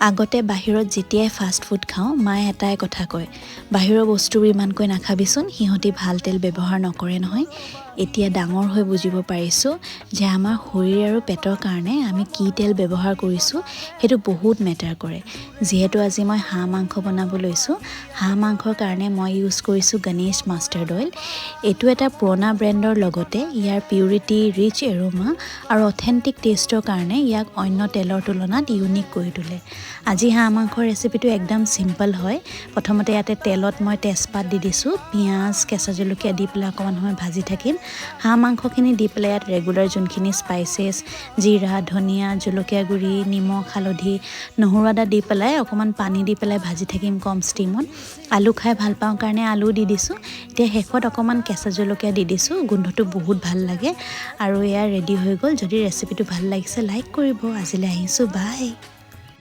আগতে বাহিৰত যেতিয়াই ফাষ্ট ফুড খাওঁ মায়ে এটাই কথা কয়, বাহিৰৰ বস্তুবোৰ ইমানকৈ নাখাবিচোন, সিহঁতি ভাল তেল ব্যৱহাৰ নকৰে নহয়। এতিয়া ডাঙৰ হৈ বুজিব পাৰিছোঁ যে আমাৰ শৰীৰ আৰু পেটৰ কাৰণে আমি কি তেল ব্যৱহাৰ কৰিছোঁ সেইটো বহুত মেটাৰ কৰে। যিহেতু আজি মই হাঁহ মাংস বনাব লৈছোঁ, হাঁহ মাংসৰ কাৰণে মই ইউজ কৰিছোঁ গণেশ মাষ্টাৰ্ড অইল। এইটো এটা পুৰণা ব্ৰেণ্ডৰ লগতে ইয়াৰ পিউৰিটি, ৰিচ এৰোমা আৰু অথেণ্টিক টেষ্টৰ কাৰণে ইয়াক অন্য তেলৰ তুলনাত ইউনিক কৰি তোলে। আজি হাঁহ মাংসৰ ৰেচিপিটো একদম চিম্পল হয়। প্ৰথমতে ইয়াতে তেলত মই তেজপাত দি দিছোঁ, পিঁয়াজ, কেঁচা জলকীয়া দি পেলাই অকণমান সময় ভাজি থাকিম। হাঁহ মাংসখিনি দি পেলাই ইয়াত ৰেগুলাৰ যোনখিনি স্পাইচেছ, জিৰা, ধনিয়া, জলকীয়া গুড়ি, নিমখ, হালধি, নহৰু, আদা দি পেলাই অকণমান পানী দি পেলাই ভাজি থাকিম কম ষ্টিমত। আলু খাই ভাল পাওঁ কাৰণে আলু দি দিছোঁ। এতিয়া শেষত অকণমান কেঁচা জলকীয়া দি দিছোঁ, গোন্ধটো বহুত ভাল লাগে। আৰু এয়া ৰেডি হৈ গ'ল। যদি ৰেচিপিটো ভাল লাগিছে লাইক কৰিব। আজিলৈ আহিছোঁ, বাই।